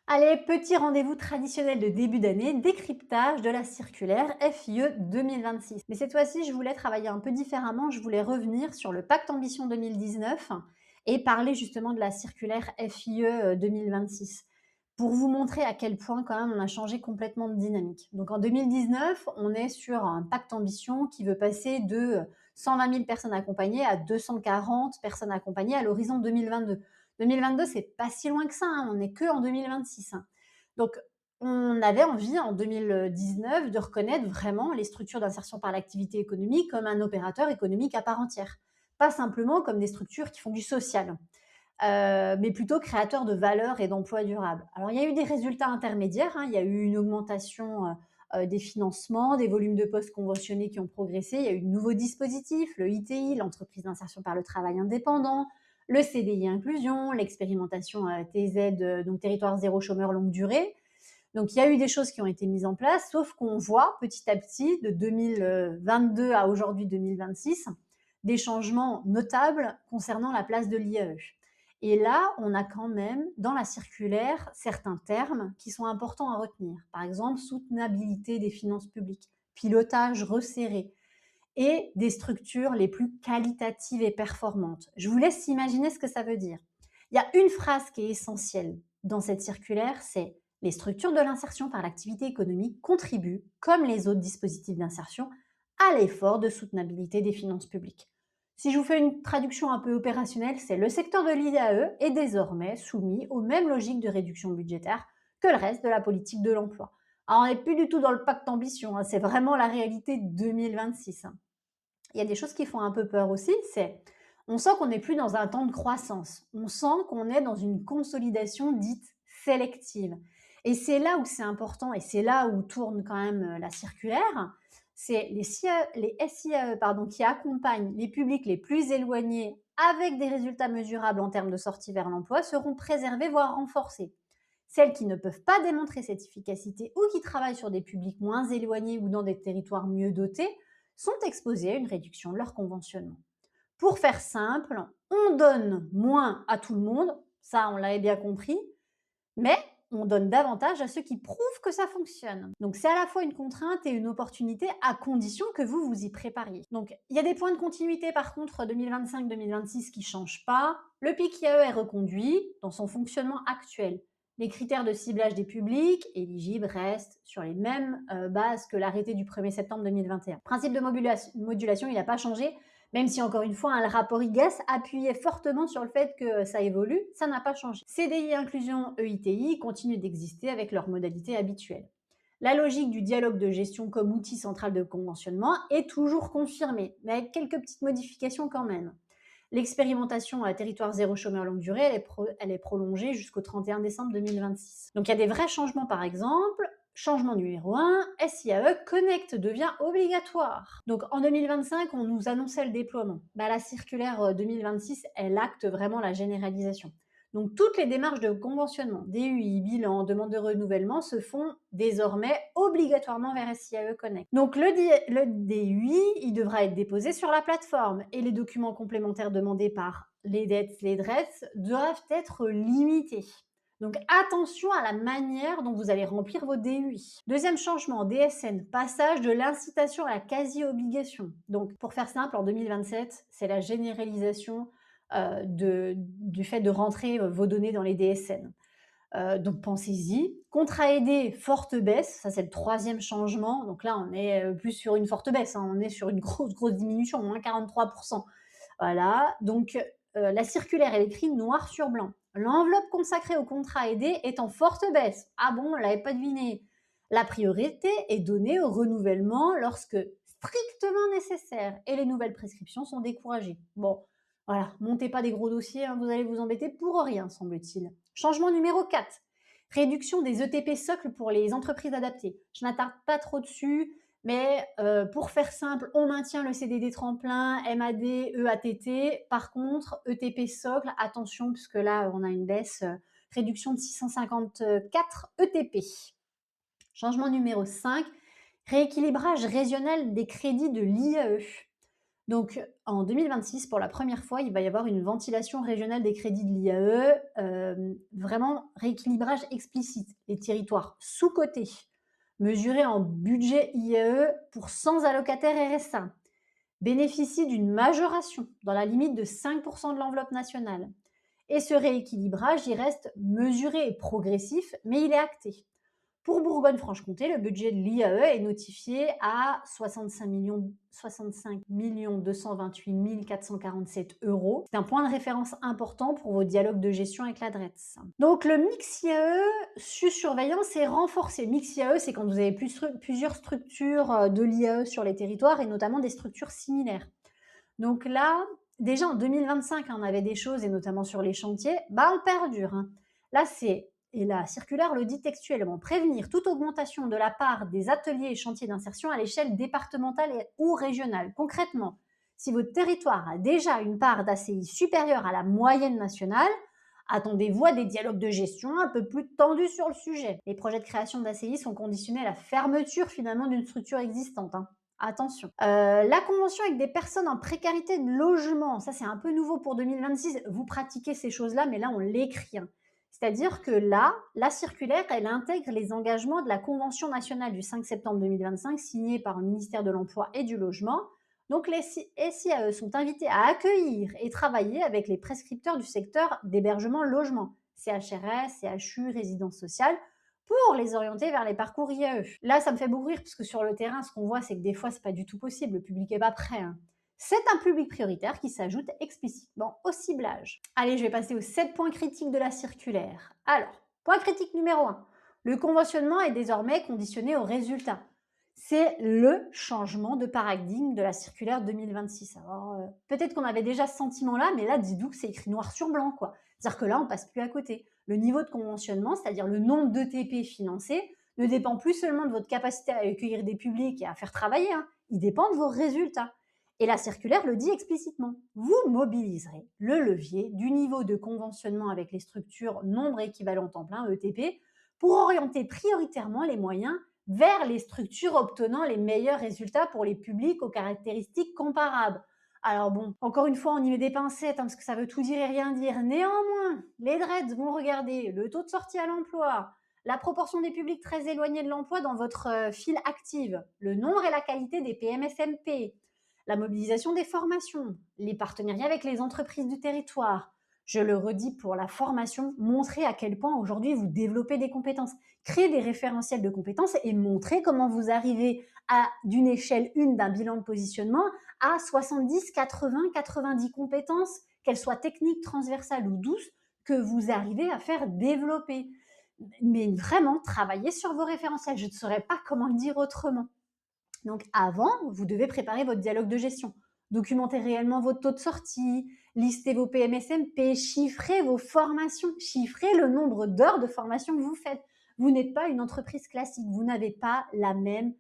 Allez, petit rendez-vous traditionnel de début d'année, décryptage de la circulaire FIE 2026. Mais cette fois-ci, je voulais travailler un peu différemment. Je voulais revenir sur le pacte Ambition 2019 et parler justement de la circulaire FIE 2026 pour vous montrer à quel point quand même on a changé complètement de dynamique. Donc en 2019, on est sur un pacte Ambition qui veut passer de 120 000 personnes accompagnées à 240 personnes accompagnées à l'horizon 2022. 2022, c'est pas si loin que ça, hein, on n'est que en 2026. Hein. Donc, on avait envie en 2019 de reconnaître vraiment les structures d'insertion par l'activité économique comme un opérateur économique à part entière. Pas simplement comme des structures qui font du social, mais plutôt créateurs de valeur et d'emplois durables. Alors, il y a eu des résultats intermédiaires, hein, il y a eu une augmentation des financements, des volumes de postes conventionnés qui ont progressé, il y a eu de nouveaux dispositifs, le ITI, l'entreprise d'insertion par le travail indépendant, le CDI inclusion, l'expérimentation TZ, donc territoire zéro chômeur longue durée. Donc il y a eu des choses qui ont été mises en place, sauf qu'on voit petit à petit, de 2022 à aujourd'hui 2026, des changements notables concernant la place de l'IAE. Et là, on a quand même dans la circulaire certains termes qui sont importants à retenir. Par exemple, soutenabilité des finances publiques, pilotage resserré, et des structures les plus qualitatives et performantes. Je vous laisse imaginer ce que ça veut dire. Il y a une phrase qui est essentielle dans cette circulaire, c'est les structures de l'insertion par l'activité économique contribuent, comme les autres dispositifs d'insertion, à l'effort de soutenabilité des finances publiques. Si je vous fais une traduction un peu opérationnelle, c'est le secteur de l'IAE est désormais soumis aux mêmes logiques de réduction budgétaire que le reste de la politique de l'emploi. Alors, on n'est plus du tout dans le pacte ambition, hein, c'est vraiment la réalité 2026. Hein. Il y a des choses qui font un peu peur aussi, c'est on sent qu'on n'est plus dans un temps de croissance. On sent qu'on est dans une consolidation dite sélective. Et c'est là où c'est important, et c'est là où tourne quand même la circulaire, c'est les SIAE qui accompagnent les publics les plus éloignés avec des résultats mesurables en termes de sortie vers l'emploi seront préservés, voire renforcés. Celles qui ne peuvent pas démontrer cette efficacité ou qui travaillent sur des publics moins éloignés ou dans des territoires mieux dotés sont exposées à une réduction de leur conventionnement. Pour faire simple, on donne moins à tout le monde, ça on l'avait bien compris, mais on donne davantage à ceux qui prouvent que ça fonctionne. Donc c'est à la fois une contrainte et une opportunité à condition que vous vous y prépariez. Donc il y a des points de continuité par contre 2025-2026 qui ne changent pas. Le PIC IAE est reconduit dans son fonctionnement actuel. Les critères de ciblage des publics éligibles restent sur les mêmes bases que l'arrêté du 1er septembre 2021. Le principe de modulation, il n'a pas changé, même si encore une fois, hein, le rapport IGAS appuyait fortement sur le fait que ça évolue, ça n'a pas changé. CDI inclusion EITI continuent d'exister avec leurs modalités habituelles. La logique du dialogue de gestion comme outil central de conventionnement est toujours confirmée, mais avec quelques petites modifications quand même. L'expérimentation à territoire zéro chômeur longue durée, elle est prolongée jusqu'au 31 décembre 2026. Donc il y a des vrais changements par exemple. Changement numéro 1, SIAE Connect devient obligatoire. Donc en 2025, on nous annonçait le déploiement. La circulaire 2026, elle acte vraiment la généralisation. Donc toutes les démarches de conventionnement, DUI, bilan, demande de renouvellement se font désormais obligatoirement vers SIAE Connect. Donc le DUI, il devra être déposé sur la plateforme et les documents complémentaires demandés par les DETS, les DRETS doivent être limités. Donc attention à la manière dont vous allez remplir vos DUI. Deuxième changement, DSN, passage de l'incitation à la quasi-obligation. Donc pour faire simple, en 2027, c'est la généralisation du fait de rentrer vos données dans les DSN. Donc pensez-y. Contrat aidé, forte baisse, ça c'est le troisième changement. Donc là, on est plus sur une forte baisse, hein. On est sur une grosse diminution, moins 43%. Voilà, donc la circulaire, elle écrit noir sur blanc. L'enveloppe consacrée au contrat aidé est en forte baisse. Ah bon, on l'avait pas deviné. La priorité est donnée au renouvellement lorsque strictement nécessaire et les nouvelles prescriptions sont découragées. Bon, voilà, montez pas des gros dossiers, hein, vous allez vous embêter pour rien, semble-t-il. Changement numéro 4. Réduction des ETP socles pour les entreprises adaptées. Je n'attarde pas trop dessus. Mais pour faire simple, on maintient le CDD tremplin, MAD, EATT. Par contre, ETP socle, attention, puisque là, on a une baisse, réduction de 654 ETP. Changement numéro 5, rééquilibrage régional des crédits de l'IAE. Donc, en 2026, pour la première fois, il va y avoir une ventilation régionale des crédits de l'IAE, vraiment rééquilibrage explicite. Les territoires sous-cotés, mesurés en budget IAE pour 100 allocataires RSA, bénéficient d'une majoration dans la limite de 5 de l'enveloppe nationale. Et ce rééquilibrage, il reste mesuré et progressif, mais il est acté. Pour Bourgogne-Franche-Comté, le budget de l'IAE est notifié à 65 228 447 euros. C'est un point de référence important pour vos dialogues de gestion avec l'adresse. Donc le mix IAE sous surveillance est renforcé. Le mix IAE, c'est quand vous avez plusieurs structures de l'IAE sur les territoires et notamment des structures similaires. Donc là, déjà en 2025, on avait des choses, et notamment sur les chantiers, on perdure. Là, et la circulaire le dit textuellement, prévenir toute augmentation de la part des ateliers et chantiers d'insertion à l'échelle départementale ou régionale. Concrètement, si votre territoire a déjà une part d'ACI supérieure à la moyenne nationale, attendez-vous à des dialogues de gestion un peu plus tendus sur le sujet. Les projets de création d'ACI sont conditionnés à la fermeture finalement d'une structure existante. Attention. La convention avec des personnes en précarité de logement, ça c'est un peu nouveau pour 2026. Vous pratiquez ces choses-là, mais là on l'écrit. C'est-à-dire que là, la circulaire, elle intègre les engagements de la Convention nationale du 5 septembre 2025 signée par le ministère de l'Emploi et du Logement. Donc les SIAE sont invités à accueillir et travailler avec les prescripteurs du secteur d'hébergement-logement, CHRS, CHU, résidence sociale, pour les orienter vers les parcours IAE. Là, ça me fait beaucoup rire parce que sur le terrain, ce qu'on voit, c'est que des fois, c'est pas du tout possible. Le public est pas prêt. C'est un public prioritaire qui s'ajoute explicitement au ciblage. Allez, je vais passer aux 7 points critiques de la circulaire. Alors, point critique numéro 1. Le conventionnement est désormais conditionné au résultat. C'est le changement de paradigme de la circulaire 2026. Alors, peut-être qu'on avait déjà ce sentiment-là, mais là, dis-donc, c'est écrit noir sur blanc, quoi. C'est-à-dire que là, on passe plus à côté. Le niveau de conventionnement, c'est-à-dire le nombre d'ETP financés, ne dépend plus seulement de votre capacité à accueillir des publics et à faire travailler, il dépend de vos résultats. Et la circulaire le dit explicitement. Vous mobiliserez le levier du niveau de conventionnement avec les structures nombre équivalent temps plein, ETP, pour orienter prioritairement les moyens vers les structures obtenant les meilleurs résultats pour les publics aux caractéristiques comparables. Alors bon, encore une fois, on y met des pincettes parce que ça veut tout dire et rien dire. Néanmoins, les DREDS vont regarder le taux de sortie à l'emploi, la proportion des publics très éloignés de l'emploi dans votre file active, le nombre et la qualité des PMSMP, la mobilisation des formations, les partenariats avec les entreprises du territoire. Je le redis pour la formation, montrer à quel point aujourd'hui vous développez des compétences, créer des référentiels de compétences et montrer comment vous arrivez d'une échelle 1 d'un bilan de positionnement à 70, 80, 90 compétences, qu'elles soient techniques, transversales ou douces, que vous arrivez à faire développer. Mais vraiment, travailler sur vos référentiels. Je ne saurais pas comment le dire autrement. Donc avant, vous devez préparer votre dialogue de gestion. Documenter réellement votre taux de sortie, lister vos PMSMP, chiffrer vos formations, chiffrer le nombre d'heures de formation que vous faites. Vous n'êtes pas une entreprise classique, vous n'avez pas la même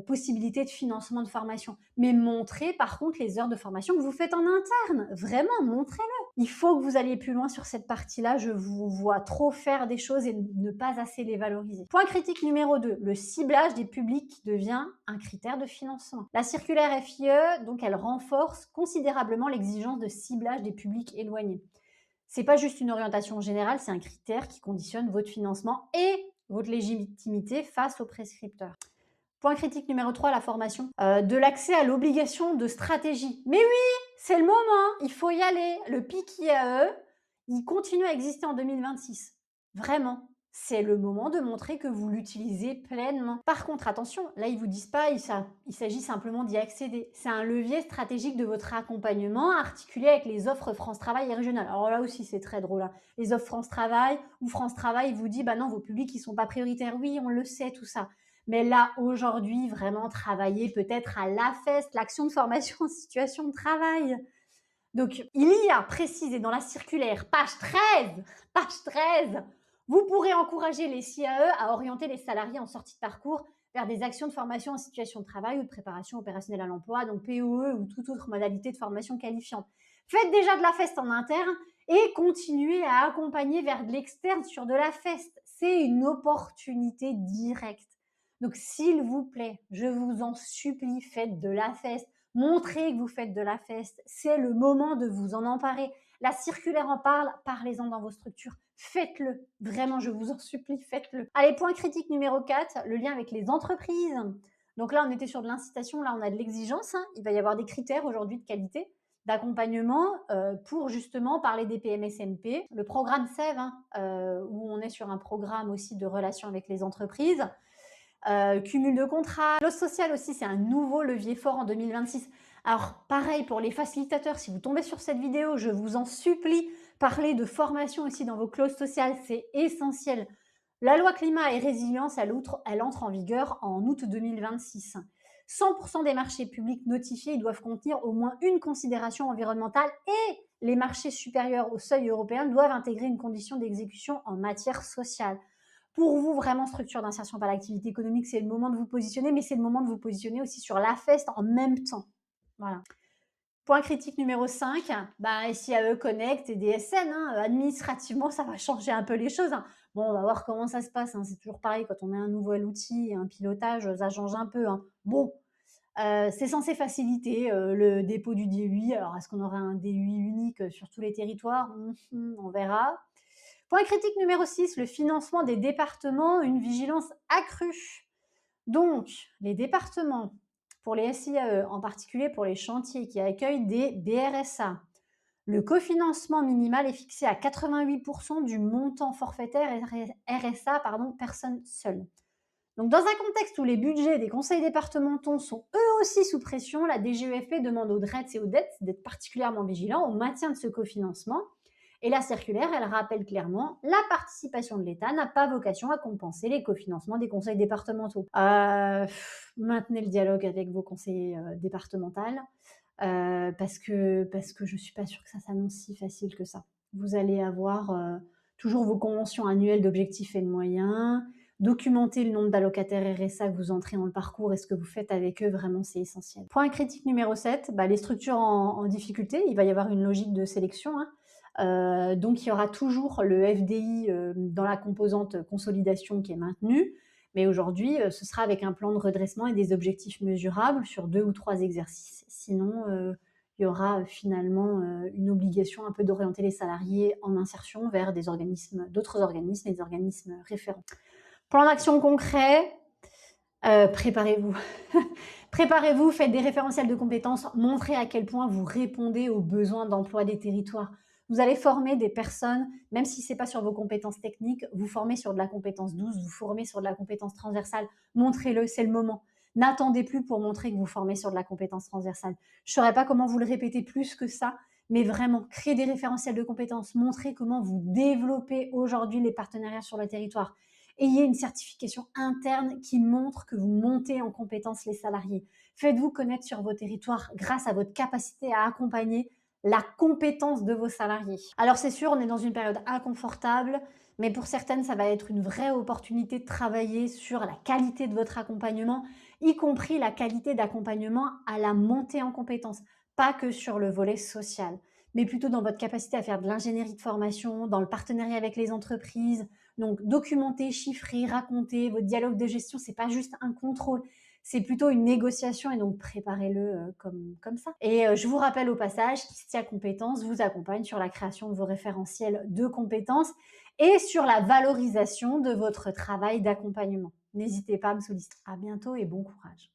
possibilité de financement de formation. Mais montrez par contre les heures de formation que vous faites en interne. Vraiment, montrez-le. Il faut que vous alliez plus loin sur cette partie-là. Je vous vois trop faire des choses et ne pas assez les valoriser. Point critique numéro 2, le ciblage des publics devient un critère de financement. La circulaire FIE, donc, elle renforce considérablement l'exigence de ciblage des publics éloignés. C'est pas juste une orientation générale, c'est un critère qui conditionne votre financement et votre légitimité face aux prescripteurs. Point critique numéro 3, la formation. De l'accès à l'obligation de stratégie. Mais oui, c'est le moment, il faut y aller. Le pic IAE, il continue à exister en 2026. Vraiment, c'est le moment de montrer que vous l'utilisez pleinement. Par contre, attention, là, ils ne vous disent pas, il s'agit simplement d'y accéder. C'est un levier stratégique de votre accompagnement articulé avec les offres France Travail et régionales. Alors là aussi, c'est très drôle. Les offres France Travail, ou France Travail vous dit, bah non, vos publics, ils ne sont pas prioritaires. Oui, on le sait, tout ça. Mais là, aujourd'hui, vraiment travailler peut-être à l'AFEST, l'action de formation en situation de travail. Donc, il y a précisé dans la circulaire, page 13, vous pourrez encourager les CIAE à orienter les salariés en sortie de parcours vers des actions de formation en situation de travail ou de préparation opérationnelle à l'emploi, donc POE ou toute autre modalité de formation qualifiante. Faites déjà de la FEST en interne et continuez à accompagner vers de l'externe sur de la FEST. C'est une opportunité directe. Donc, s'il vous plaît, je vous en supplie, faites de la FEST. Montrez que vous faites de la feste. C'est le moment de vous en emparer. La circulaire en parle, parlez-en dans vos structures. Faites-le. Vraiment, je vous en supplie, faites-le. Allez, point critique numéro 4, le lien avec les entreprises. Donc là, on était sur de l'incitation, là, on a de l'exigence, hein. Il va y avoir des critères aujourd'hui de qualité, d'accompagnement pour justement parler des PMSMP. Le programme SEV, hein, où on est sur un programme aussi de relations avec les entreprises. Cumul de contrats. Clause sociale aussi, c'est un nouveau levier fort en 2026. Alors pareil pour les facilitateurs, si vous tombez sur cette vidéo, je vous en supplie, parlez de formation aussi dans vos clauses sociales, c'est essentiel. La loi climat et résilience, elle entre en vigueur en août 2026. 100% des marchés publics notifiés doivent contenir au moins une considération environnementale et les marchés supérieurs au seuil européen doivent intégrer une condition d'exécution en matière sociale. Pour vous, vraiment, structure d'insertion par l'activité économique, c'est le moment de vous positionner, mais c'est le moment de vous positionner aussi sur la feste en même temps. Voilà. Point critique numéro 5, bah, SIAE Connect et DSN, hein, administrativement, ça va changer un peu les choses, hein. Bon, on va voir comment ça se passe, hein. C'est toujours pareil, quand on met un nouvel outil et un pilotage, ça change un peu, hein. Bon, c'est censé faciliter le dépôt du DUI. Alors, est-ce qu'on aura un DUI unique sur tous les territoires? On verra. Point critique numéro 6, le financement des départements, une vigilance accrue. Donc, les départements, pour les SIAE, en particulier pour les chantiers qui accueillent des BRSA, le cofinancement minimal est fixé à 88% du montant forfaitaire RSA, pardon, personne seule. Donc, dans un contexte où les budgets des conseils départementaux sont eux aussi sous pression, la DGEFP demande aux DRETS et aux DETS d'être particulièrement vigilants au maintien de ce cofinancement. Et la circulaire, elle rappelle clairement, la participation de l'État n'a pas vocation à compenser les cofinancements des conseils départementaux. Maintenez le dialogue avec vos conseillers départementaux parce que je ne suis pas sûre que ça s'annonce si facile que ça. Vous allez avoir toujours vos conventions annuelles d'objectifs et de moyens, documenter le nombre d'allocataires RSA que vous entrez dans le parcours et ce que vous faites avec eux, vraiment c'est essentiel. Point critique numéro 7, les structures en difficulté, il va y avoir une logique de sélection, hein. Donc il y aura toujours le FDI dans la composante consolidation qui est maintenue, mais aujourd'hui ce sera avec un plan de redressement et des objectifs mesurables sur 2 ou 3 exercices. Sinon, il y aura finalement une obligation un peu d'orienter les salariés en insertion vers d'autres organismes et des organismes référents. Plan d'action concret, préparez-vous. Préparez-vous, faites des référentiels de compétences, montrez à quel point vous répondez aux besoins d'emploi des territoires. Vous allez former des personnes, même si ce n'est pas sur vos compétences techniques, vous formez sur de la compétence douce, vous formez sur de la compétence transversale. Montrez-le, c'est le moment. N'attendez plus pour montrer que vous formez sur de la compétence transversale. Je ne saurais pas comment vous le répéter plus que ça, mais vraiment, créez des référentiels de compétences, montrez comment vous développez aujourd'hui les partenariats sur le territoire. Ayez une certification interne qui montre que vous montez en compétence les salariés. Faites-vous connaître sur vos territoires grâce à votre capacité à accompagner la compétence de vos salariés. Alors c'est sûr, on est dans une période inconfortable, mais pour certaines, ça va être une vraie opportunité de travailler sur la qualité de votre accompagnement, y compris la qualité d'accompagnement à la montée en compétences, pas que sur le volet social, mais plutôt dans votre capacité à faire de l'ingénierie de formation, dans le partenariat avec les entreprises. Donc documenter, chiffrer, raconter, votre dialogue de gestion, c'est pas juste un contrôle, c'est plutôt une négociation et donc préparez-le comme ça. Et je vous rappelle au passage qu'Istia Compétences vous accompagne sur la création de vos référentiels de compétences et sur la valorisation de votre travail d'accompagnement. N'hésitez pas à me solliciter. À bientôt et bon courage.